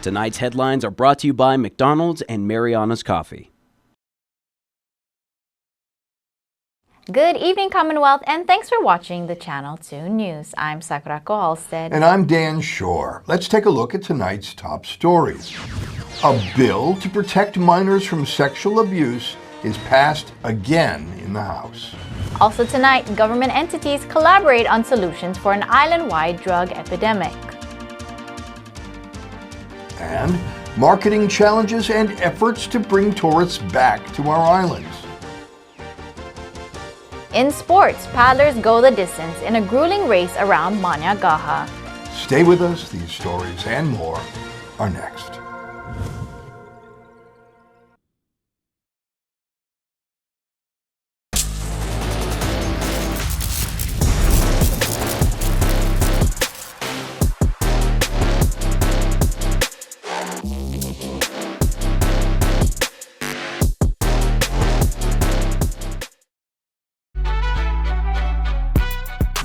Tonight's headlines are brought to you by McDonald's and Marianas Coffee. Good evening, Commonwealth, and thanks for watching the Channel 2 News. I'm Sakurako Halstead. And I'm Dan Shore. Let's take a look at tonight's top stories. A bill to protect minors from sexual abuse is passed again in the House. Also tonight, government entities collaborate on solutions for an island-wide drug epidemic. And marketing challenges and efforts to bring tourists back to our islands. In sports, paddlers go the distance in a grueling race around Marianas. Stay with us. These stories and more are next.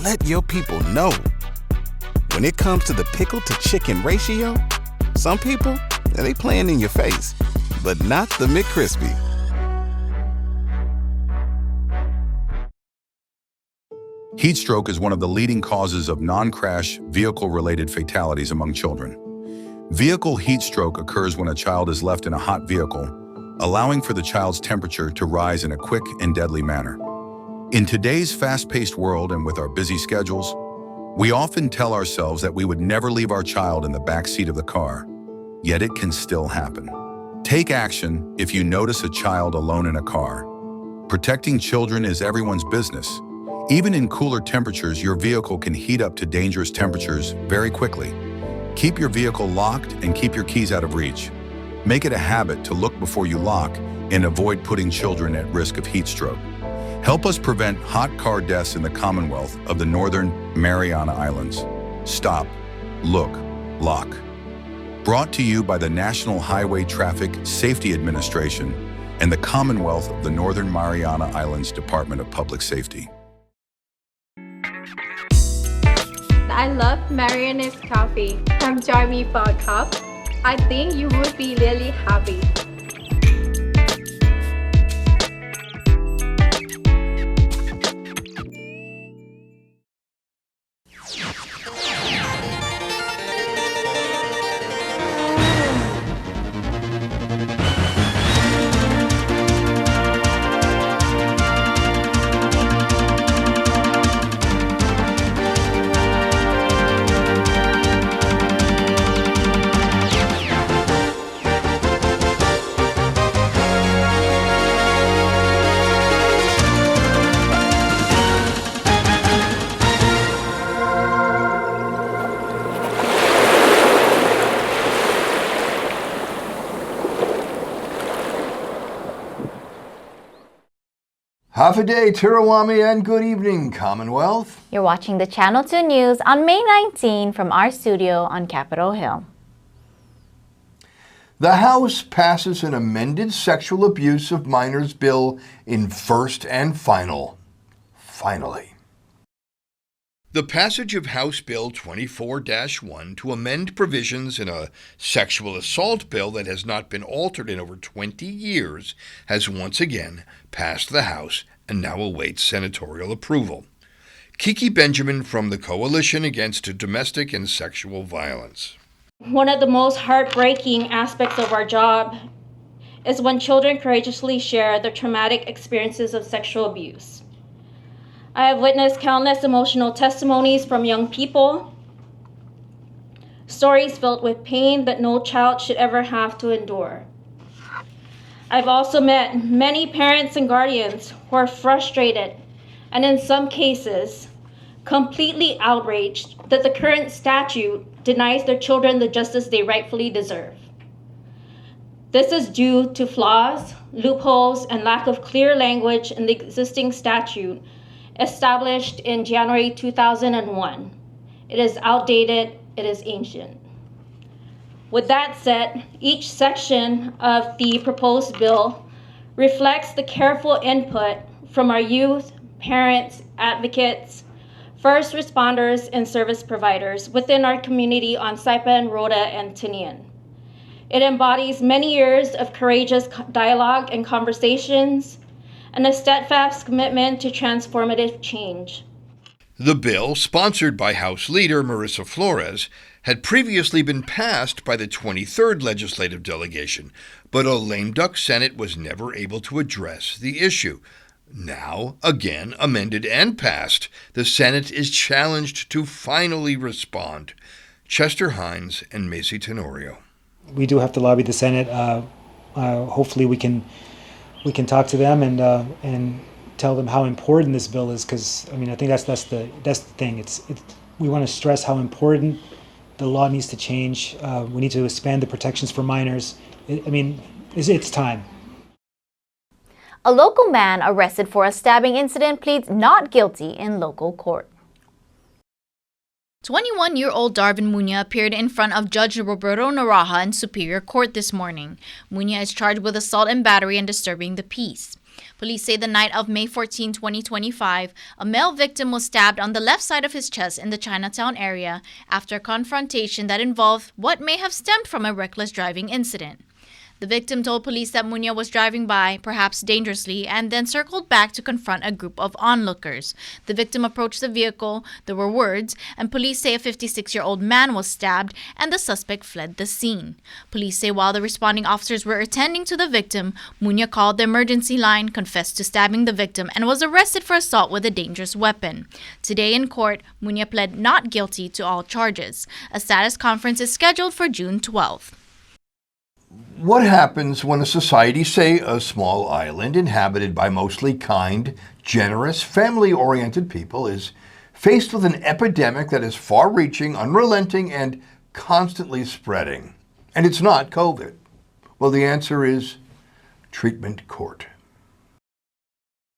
Let your people know. When it comes to the pickle to chicken ratio, some people, they playing in your face, but not the McCrispy. Heat stroke is one of the leading causes of non-crash vehicle-related fatalities among children. Vehicle heat stroke occurs when a child is left in a hot vehicle, allowing for the child's temperature to rise in a quick and deadly manner. In today's fast-paced world and with our busy schedules, we often tell ourselves that we would never leave our child in the back seat of the car, yet it can still happen. Take action if you notice a child alone in a car. Protecting children is everyone's business. Even in cooler temperatures, your vehicle can heat up to dangerous temperatures very quickly. Keep your vehicle locked and keep your keys out of reach. Make it a habit to look before you lock and avoid putting children at risk of heat stroke. Help us prevent hot car deaths in the Commonwealth of the Northern Mariana Islands. Stop, look, lock. Brought to you by the National Highway Traffic Safety Administration and the Commonwealth of the Northern Mariana Islands Department of Public Safety. I love Marianas coffee. Come join me for a cup. I think you would be really happy. Half a day, Tirawami, and good evening, Commonwealth. You're watching the Channel 2 News on May 19 from our studio on Capitol Hill. The House passes an amended sexual abuse of minors bill in first and final. Finally. The passage of House Bill 24-1 to amend provisions in a sexual assault bill that has not been altered in over 20 years has once again passed the House and now awaits senatorial approval. Kiki Benjamin from the Coalition Against Domestic and Sexual Violence. One of the most heartbreaking aspects of our job is when children courageously share their traumatic experiences of sexual abuse. I have witnessed countless emotional testimonies from young people, stories filled with pain that no child should ever have to endure. I've also met many parents and guardians who are frustrated and in some cases completely outraged that the current statute denies their children the justice they rightfully deserve. This is due to flaws, loopholes, and lack of clear language in the existing statute established in January 2001. It is outdated, it is ancient. With that said, each section of the proposed bill reflects the careful input from our youth, parents, advocates, first responders, and service providers within our community on Saipan, Rota, and Tinian. It embodies many years of courageous dialogue and conversations, and a steadfast commitment to transformative change. The bill, sponsored by House Leader Marissa Flores, had previously been passed by the 23rd Legislative Delegation, but a lame duck Senate was never able to address the issue. Now, again amended and passed, the Senate is challenged to finally respond. Chester Hines and Macy Tenorio. We do have to lobby the Senate. Hopefully we can talk to them and tell them how important this bill is, because I mean I think that's the thing. We want to stress how important the law needs to change. We need to expand the protections for minors. It's time. A local man arrested for a stabbing incident pleads not guilty in local court. 21-year-old Darvin Muña appeared in front of Judge Roberto Naraha in Superior Court this morning. Muña is charged with assault and battery and disturbing the peace. Police say the night of May 14, 2025, a male victim was stabbed on the left side of his chest in the Chinatown area after a confrontation that involved what may have stemmed from a reckless driving incident. The victim told police that Muña was driving by, perhaps dangerously, and then circled back to confront a group of onlookers. The victim approached the vehicle, there were words, and police say a 56-year-old man was stabbed and the suspect fled the scene. Police say while the responding officers were attending to the victim, Muña called the emergency line, confessed to stabbing the victim, and was arrested for assault with a dangerous weapon. Today in court, Muña pled not guilty to all charges. A status conference is scheduled for June 12th. What happens when a society, say a small island inhabited by mostly kind, generous, family-oriented people, is faced with an epidemic that is far-reaching, unrelenting, and constantly spreading? And it's not COVID. Well, the answer is treatment court.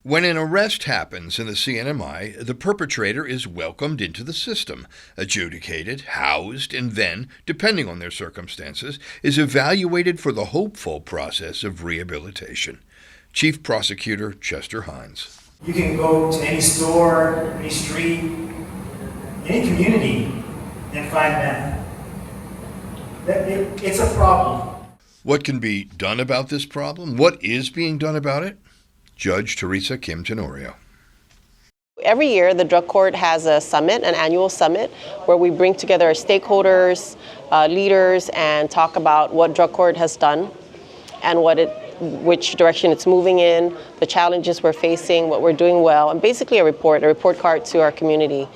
When an arrest happens in the CNMI, the perpetrator is welcomed into the system, adjudicated, housed, and then, depending on their circumstances, is evaluated for the hopeful process of rehabilitation. Chief Prosecutor Chester Hines. You can go to any store, any street, any community and find meth. It's a problem. What can be done about this problem? What is being done about it? Judge Teresa Kim Tenorio. Every year, the drug court has a summit, an annual summit, where we bring together our stakeholders, leaders, and talk about what drug court has done and which direction it's moving in, the challenges we're facing, what we're doing well, and basically a report card to our community.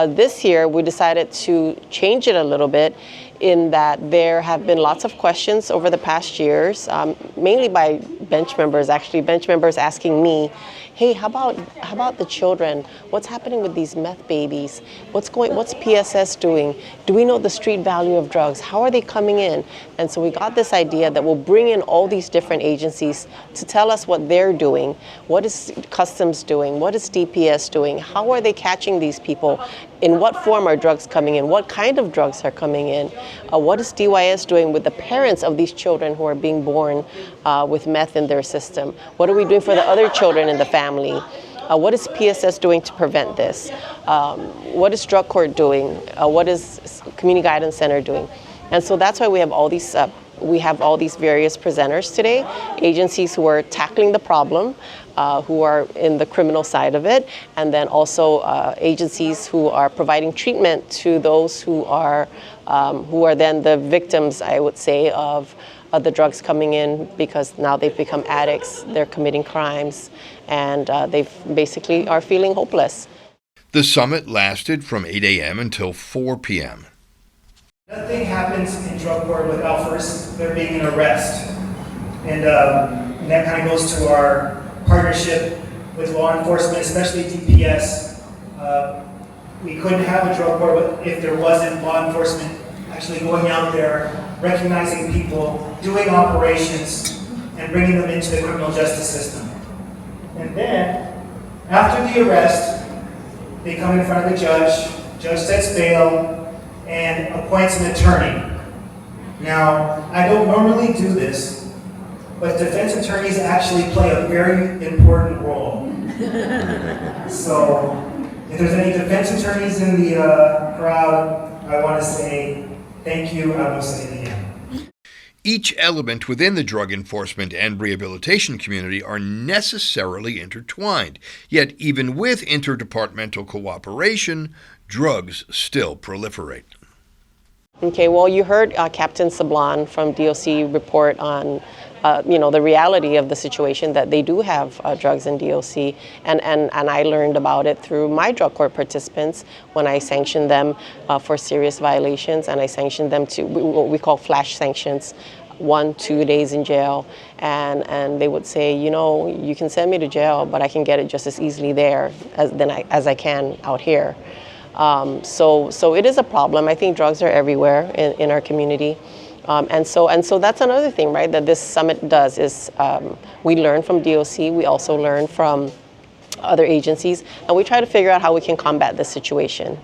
This year, we decided to change it a little bit in that there have been lots of questions over the past years, mainly by bench members asking me, hey, how about the children? What's happening with these meth babies? What's PSS doing? Do we know the street value of drugs? How are they coming in? And so we got this idea that we'll bring in all these different agencies to tell us what they're doing. What is Customs doing? What is DPS doing? How are they catching these people? In what form are drugs coming in? What kind of drugs are coming in? What is DYS doing with the parents of these children who are being born with meth in their system? What are we doing for the other children in the family? What is PSS doing to prevent this? What is drug court doing? What is Community Guidance Center doing? And so that's why we have all these various presenters today, agencies who are tackling the problem, who are in the criminal side of it, and then also agencies who are providing treatment to those who are then the victims, I would say, of the drugs coming in, because now they've become addicts, they're committing crimes, and they basically are feeling hopeless. The summit lasted from 8 a.m. until 4 p.m. Nothing happens in drug court without first there being an arrest. And that kind of goes to our partnership with law enforcement, especially DPS. We couldn't have a drug court if there wasn't law enforcement actually going out there, recognizing people, doing operations, and bringing them into the criminal justice system. And then, after the arrest, they come in front of the judge sets bail, and appoints an attorney. Now, I don't normally do this, but defense attorneys actually play a very important role. So, if there's any defense attorneys in the crowd, I want to say thank you. I will say it again. Each element within the drug enforcement and rehabilitation community are necessarily intertwined. Yet even with interdepartmental cooperation, drugs still proliferate. Okay, well, you heard Captain Sablon from DOC report on the reality of the situation, that they do have drugs in DOC, and I learned about it through my drug court participants when I sanctioned them for serious violations, and I sanctioned them to what we call flash sanctions, 1-2 days in jail, and they would say, you can send me to jail, but I can get it just as easily there as I can out here. So it is a problem. I think drugs are everywhere in our community. And so that's another thing, right, that this summit does is we learn from DOC, we also learn from other agencies, and we try to figure out how we can combat this situation.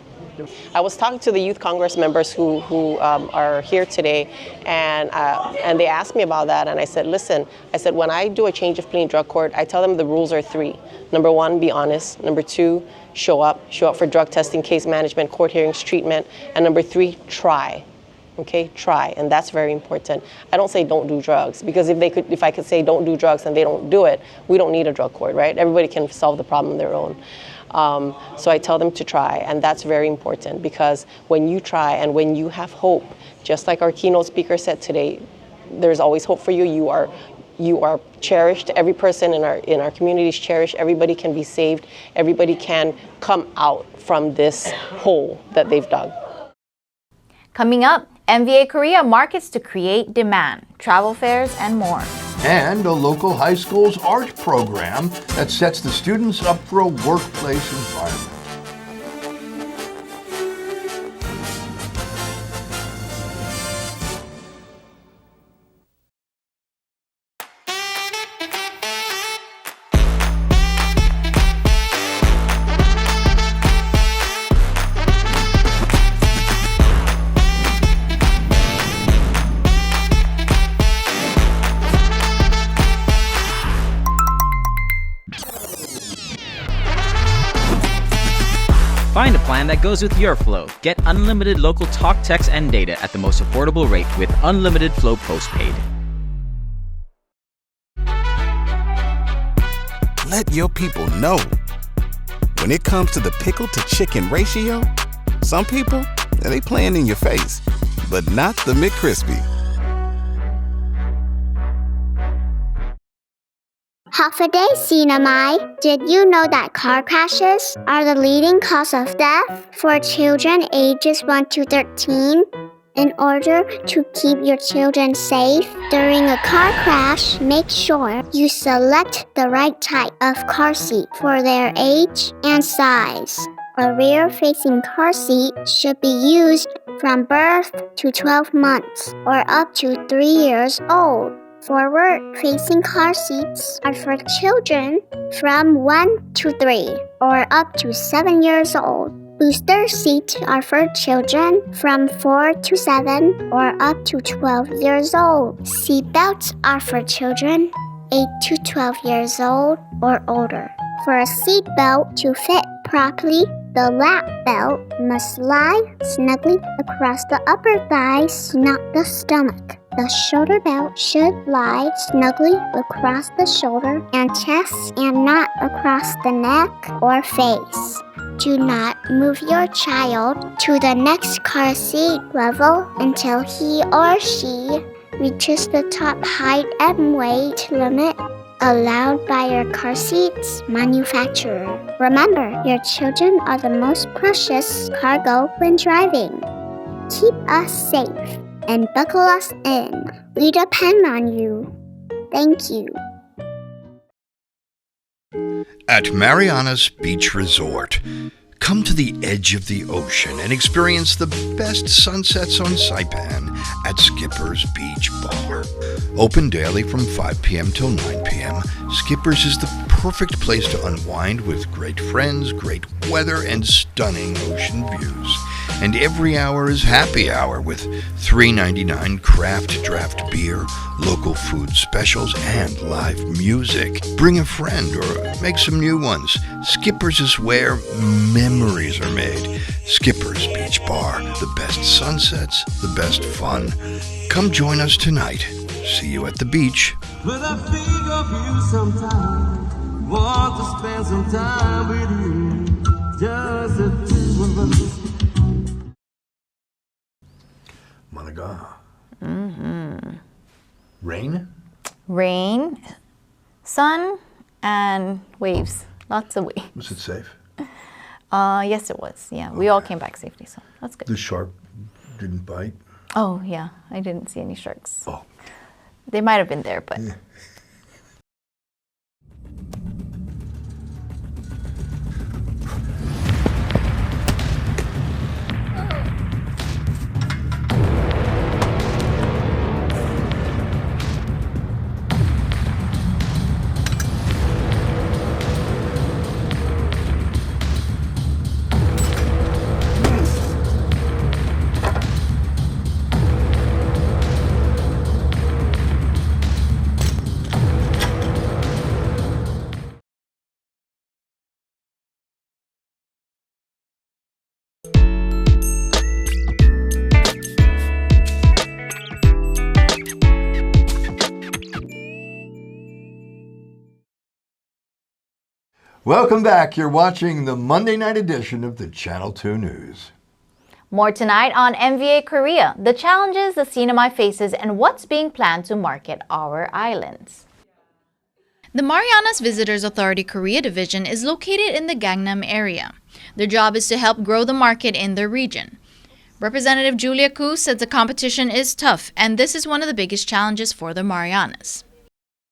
I was talking to the youth Congress members who are here today, and they asked me about that, and I said, listen, when I do a change of plea in drug court, I tell them the rules are 3. Number 1, be honest. Number 2, show up for drug testing, case management, court hearings, treatment. And number 3, try. Okay, try, and that's very important. I don't say don't do drugs, because if I could say don't do drugs and they don't do it, we don't need a drug court, right? Everybody can solve the problem on their own. So I tell them to try, and that's very important, because when you try and when you have hope, just like our keynote speaker said today, there's always hope for you. You are cherished. Every person in our community is cherished. Everybody can be saved. Everybody can come out from this hole that they've dug. Coming up, MVA Korea markets to create demand, travel fairs, and more. And a local high school's art program that sets the students up for a workplace environment. Find a plan that goes with your flow. Get unlimited local talk, text, and data at the most affordable rate with Unlimited Flow Postpaid. Let your people know. When it comes to the pickle to chicken ratio, some people, they playing in your face, but not the McCrispy. Half a day, CNMI. Did you know that car crashes are the leading cause of death for children ages 1 to 13? In order to keep your children safe during a car crash, make sure you select the right type of car seat for their age and size. A rear-facing car seat should be used from birth to 12 months or up to 3 years old. Forward-facing car seats are for children from 1 to 3 or up to 7 years old. Booster seats are for children from 4 to 7 or up to 12 years old. Seat belts are for children 8 to 12 years old or older. For a seat belt to fit properly, the lap belt must lie snugly across the upper thighs, not the stomach. The shoulder belt should lie snugly across the shoulder and chest and not across the neck or face. Do not move your child to the next car seat level until he or she reaches the top height and weight limit allowed by your car seat's manufacturer. Remember, your children are the most precious cargo when driving. Keep us safe and buckle us in. We depend on you. Thank you. At Marianas Beach Resort, come to the edge of the ocean and experience the best sunsets on Saipan at Skipper's Beach Bar. Open daily from 5 p.m. till 9 p.m., Skipper's is the perfect place to unwind with great friends, great weather, and stunning ocean views. And every hour is happy hour with $3.99 craft draft beer, local food specials, and live music. Bring a friend or make some new ones. Skipper's is where memories are made. Skipper's Beach Bar, the best sunsets, the best fun. Come join us tonight. See you at the beach. When I think of you sometime, want to spend some time with you, just the two of us. Managa. Rain? Rain, sun, and waves. Lots of waves. Was it safe? Yes, it was. Yeah, we all came back safely, so that's good. The shark didn't bite? Oh, yeah. I didn't see any sharks. Oh. They might have been there, but... Yeah. Welcome back. You're watching the Monday night edition of the Channel 2 News. More tonight on MVA Korea, the challenges the CNMI faces and what's being planned to market our islands. The Marianas Visitors Authority Korea Division is located in the Gangnam area. Their job is to help grow the market in their region. Representative Julia Koo said the competition is tough, and this is one of the biggest challenges for the Marianas.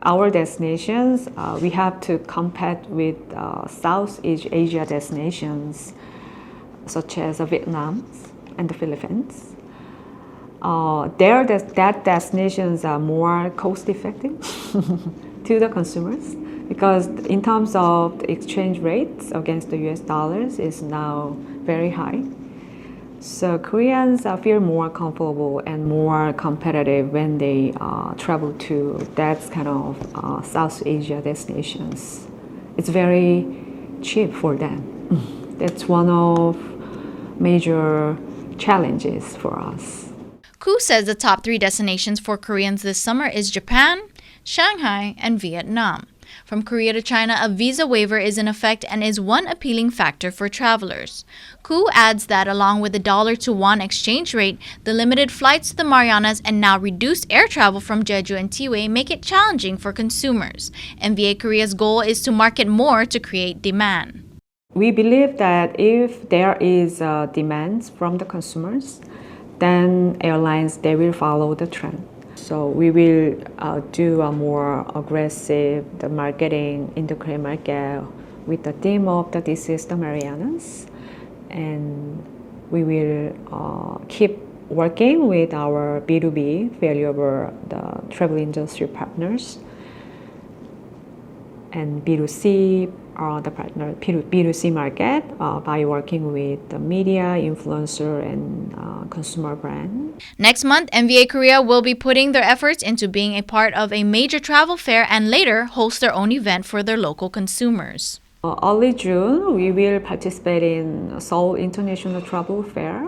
Our destinations, we have to compete with Southeast Asia destinations such as Vietnam and the Philippines. That destinations are more cost-effective to the consumers because in terms of the exchange rates against the US dollars is now very high. So Koreans feel more comfortable and more competitive when they travel to that kind of South Asia destinations. It's very cheap for them. That's one of major challenges for us. Koo says the top 3 destinations for Koreans this summer is Japan, Shanghai, and Vietnam. From Korea to China, a visa waiver is in effect and is one appealing factor for travelers. Koo adds that along with the dollar to won exchange rate, the limited flights to the Marianas and now reduced air travel from Jeju and Tiway make it challenging for consumers. MVA Korea's goal is to market more to create demand. We believe that if there is demand from the consumers, then airlines, they will follow the trend. So we will do a more aggressive marketing in the Korean market with the theme of this is the Marianas. And we will keep working with our B2B, valuable the travel industry partners, and B2C are the partner, B2C market by working with the media, influencer, and consumer brand. Next month, MVA Korea will be putting their efforts into being a part of a major travel fair and later host their own event for their local consumers. Early June, we will participate in Seoul International Travel Fair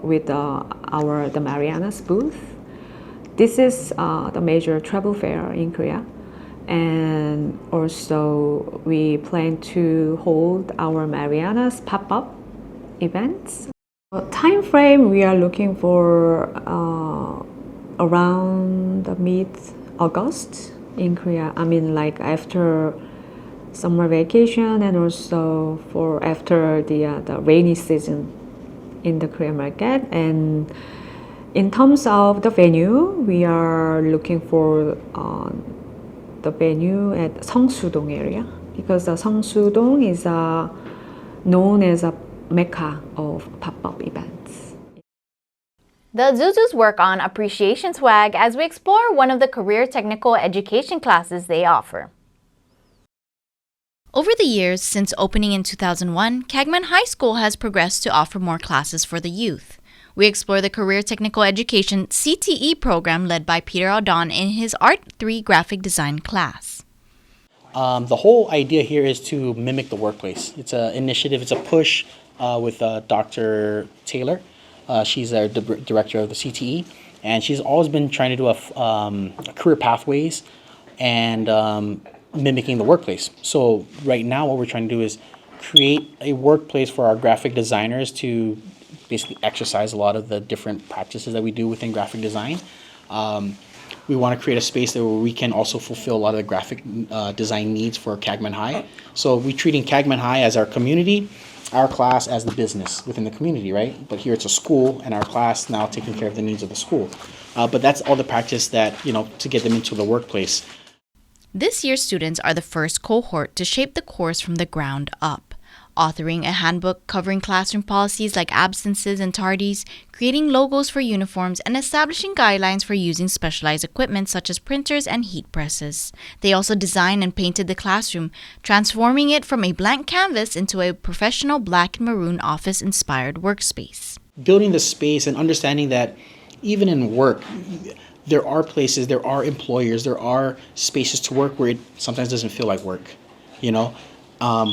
with the Marianas booth. This is the major travel fair in Korea. And also we plan to hold our Marianas pop-up events. Time frame we are looking for around mid-August in Korea. I mean like after summer vacation and also for after the rainy season in the Korean market. And in terms of the venue, we are looking for the venue at Seongsu-dong area because the Seongsu-dong is known as a mecca of pop-up events. The Zuzus work on appreciation swag as we explore one of the career technical education classes they offer. Over the years, since opening in 2001, Kagman High School has progressed to offer more classes for the youth. We explore the Career Technical Education CTE program led by Peter Aldon in his Art 3 graphic design class. The whole idea here is to mimic the workplace. It's an initiative, it's a push with Dr. Taylor. She's our director of the CTE, and she's always been trying to do a career pathways and mimicking the workplace. So right now what we're trying to do is create a workplace for our graphic designers to basically exercise a lot of the different practices that we do within graphic design. We want to create a space there where we can also fulfill a lot of the graphic design needs for Kagman High. So we're treating Kagman High as our community, our class as the business within the community, right? But here it's a school, and our class now taking care of the needs of the school. But that's all the practice that, to get them into the workplace. This year's students are the first cohort to shape the course from the ground up. Authoring a handbook covering classroom policies like absences and tardies, creating logos for uniforms, and establishing guidelines for using specialized equipment such as printers and heat presses. They also designed and painted the classroom, transforming it from a blank canvas into a professional black and maroon office-inspired workspace. Building the space and understanding that even in work, there are places, there are employers, there are spaces to work where it sometimes doesn't feel like work,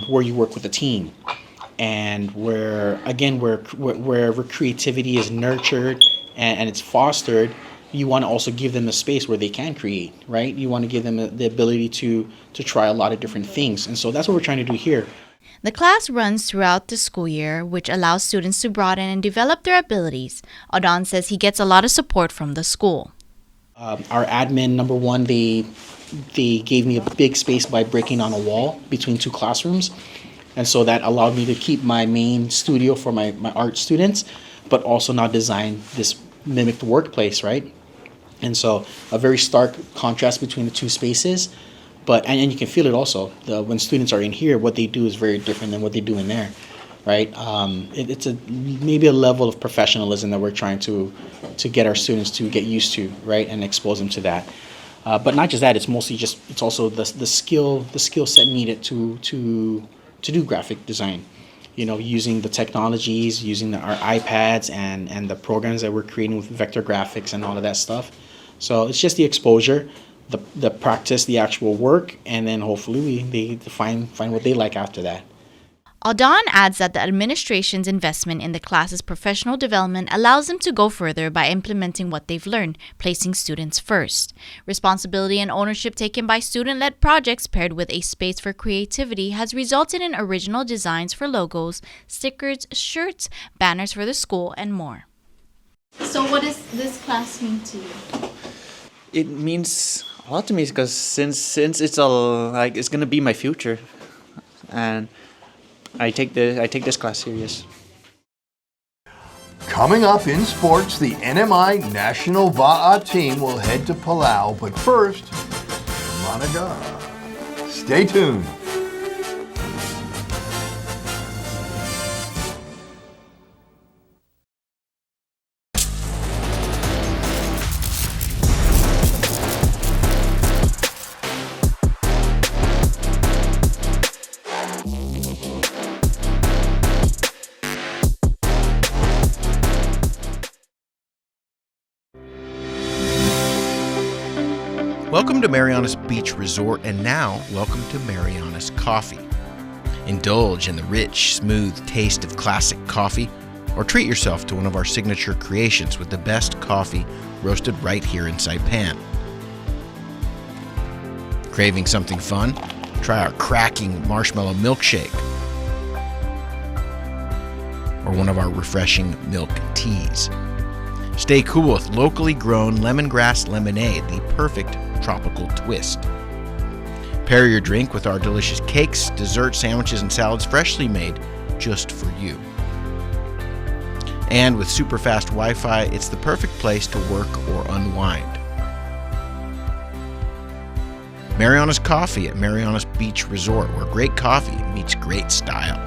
where you work with a team, and where creativity is nurtured and it's fostered. You want to also give them a space where they can create, right? You want to give them the ability to try a lot of different things, and so that's what we're trying to do here. The class runs throughout the school year, which allows students to broaden and develop their abilities. Adon says he gets a lot of support from the school. Our admin, number one, they gave me a big space by breaking on a wall between two classrooms. And so that allowed me to keep my main studio for my art students, but also now design this mimic the workplace, right? And so a very stark contrast between the two spaces. And you can feel it also. When students are in here, what they do is very different than what they do in there, right? It's maybe a level of professionalism that we're trying to get our students to get used to, right, and expose them to that. But not just that; it's mostly it's also the skill set needed to do graphic design. Using the technologies, using our iPads and the programs that we're creating with vector graphics and all of that stuff. So it's just the exposure, the practice, the actual work, and then hopefully they find what they like after that. Aldon adds that the administration's investment in the class's professional development allows them to go further by implementing what they've learned, placing students first. Responsibility and ownership taken by student-led projects paired with a space for creativity has resulted in original designs for logos, stickers, shirts, banners for the school, and more. So what does this class mean to you? It means a lot to me because since it's it's gonna be my future, and I take this class serious. Coming up in sports, the NMI National Va'a team will head to Palau, but first, Managa. Stay tuned. Welcome to Marianas Beach Resort, and now welcome to Marianas Coffee. Indulge in the rich, smooth taste of classic coffee, or treat yourself to one of our signature creations with the best coffee roasted right here in Saipan. Craving something fun? Try our cracking marshmallow milkshake, or one of our refreshing milk teas. Stay cool with locally grown lemongrass lemonade, the perfect tropical twist. Pair your drink with our delicious cakes, desserts, sandwiches, and salads freshly made just for you. And with super fast Wi-Fi, it's the perfect place to work or unwind. Marianas Coffee at Marianas Beach Resort, where great coffee meets great style.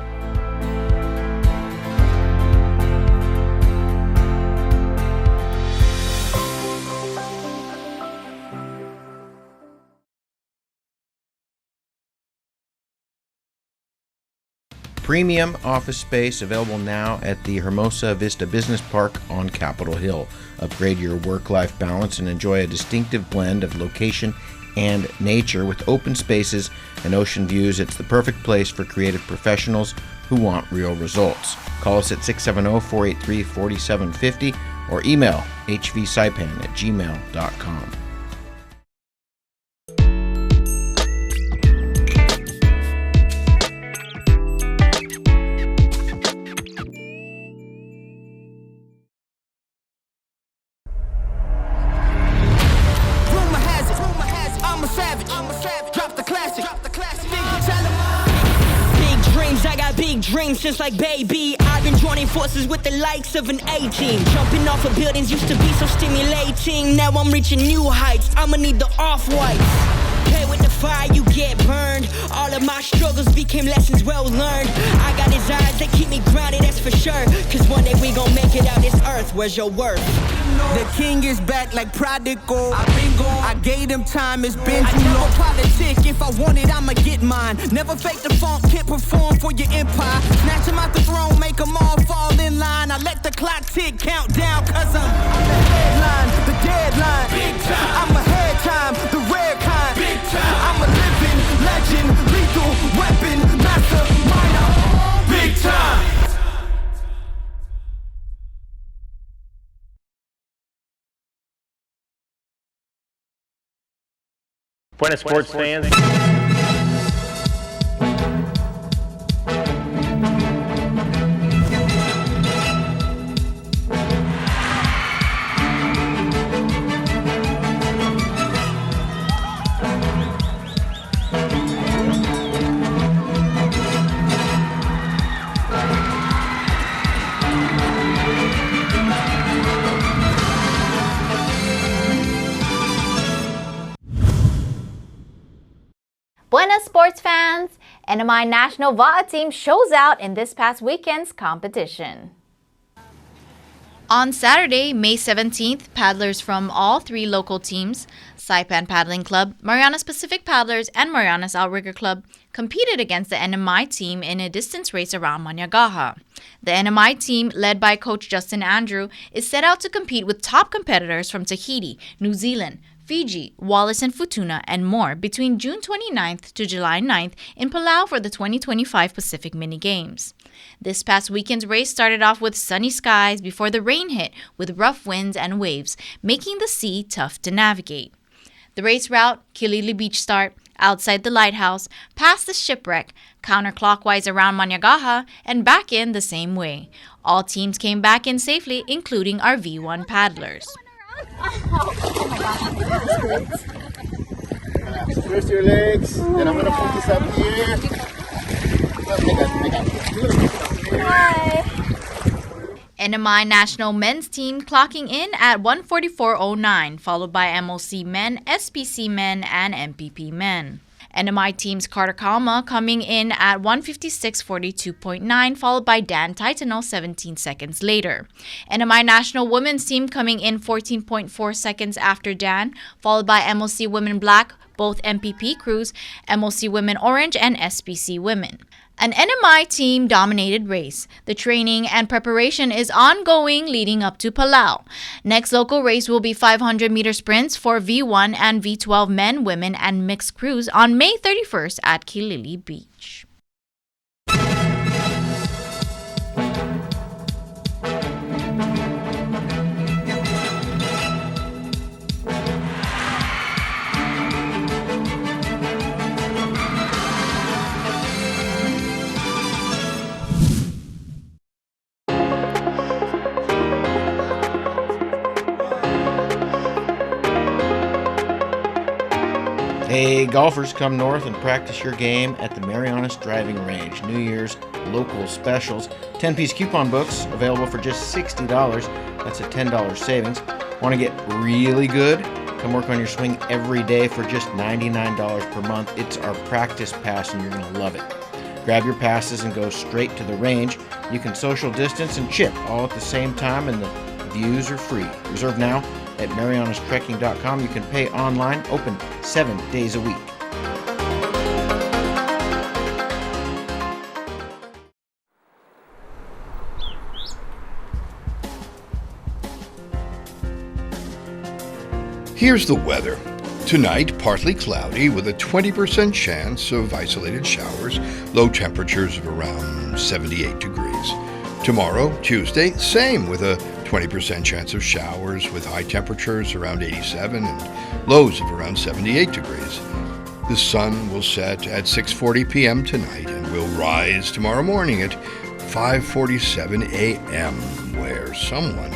premium office space available now at the Hermosa Vista Business Park on Capitol Hill. Upgrade your work-life balance and enjoy a distinctive blend of location and nature with open spaces and ocean views. It's the perfect place for creative professionals who want real results. Call us at 670-483-4750 or email hvsaipan@gmail.com. Dreams just like baby, I've been joining forces with the likes of an A-team. Jumping off of buildings used to be so stimulating. Now I'm reaching new heights, I'ma need the off-whites. Play with the fire, you get burned. All of my struggles became lessons well learned. I got desires that keep me grounded, that's for sure. Cause one day we gon' make it out this earth, where's your worth? The king is back like prodigal. I've been gone, I gave him time, it's been too long. Politic, if I want it, I'ma get mine. Never fake the funk, can't perform for your empire. Snatch him out the throne, make them all fall in line. I let the clock tick, count down, cause I'm the headline, the deadline. Big time. I'm ahead time, the rare kind. Big time. I'm a living legend, lethal weapon, mastermind. Big time. Buenas sports fans. Buenas sports fans! NMI National Va'a team shows out in this past weekend's competition. On Saturday, May 17th, paddlers from all three local teams, Saipan Paddling Club, Marianas Pacific Paddlers, and Marianas Outrigger Club, competed against the NMI team in a distance race around Maniagaha. The NMI team, led by Coach Justin Andrew, is set out to compete with top competitors from Tahiti, New Zealand, Fiji, Wallis and Futuna, and more between June 29th to July 9th in Palau for the 2025 Pacific Mini Games. This past weekend's race started off with sunny skies before the rain hit with rough winds and waves, making the sea tough to navigate. The race route, Kilili Beach start, outside the lighthouse, past the shipwreck, counterclockwise around Maniagaha, and back in the same way. All teams came back in safely, including our V1 paddlers. Oh my gosh. Twist your legs, and I'm going to put this up here. Hi. NMI National Men's Team clocking in at 144.09, followed by MOC Men, SPC Men, and MPP Men. NMI Team's Carter Kalma coming in at 156.42.9, followed by Dan Titano 17 seconds later. NMI National Women's Team coming in 14.4 seconds after Dan, followed by MOC Women Black, both MPP crews, MOC Women Orange, and SPC Women. An NMI team-dominated race. The training and preparation is ongoing leading up to Palau. Next local race will be 500-meter sprints for V1 and V12 men, women, and mixed crews on May 31st at Kilili Beach. Hey, golfers, come north and practice your game at the Marianas Driving Range. New Year's local specials. 10-piece coupon books available for just $60. That's a $10 savings. Want to get really good? Come work on your swing every day for just $99 per month. It's our practice pass and you're going to love it. Grab your passes and go straight to the range. You can social distance and chip all at the same time, and the views are free. Reserve now at marianastrekking.com. You can pay online, open 7 days a week. Here's the weather. Tonight, partly cloudy with a 20% chance of isolated showers, low temperatures of around 78 degrees. Tomorrow, Tuesday, same with a 20% chance of showers with high temperatures around 87 and lows of around 78 degrees. The sun will set at 6:40 p.m. tonight and will rise tomorrow morning at 5:47 a.m., where someone,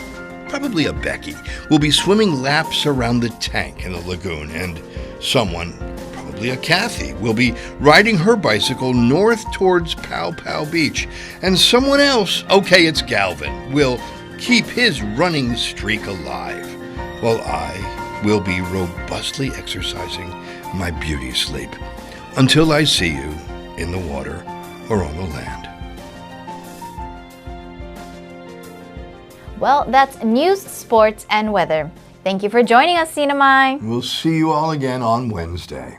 probably a Becky, will be swimming laps around the tank in the lagoon, and someone, probably a Kathy, will be riding her bicycle north towards Pow Pow Beach, and someone else, okay, it's Galvin, will keep his running streak alive, while I will be robustly exercising my beauty sleep until I see you in the water or on the land. Well, that's news, sports, and weather. Thank you for joining us, CNMI. We'll see you all again on Wednesday.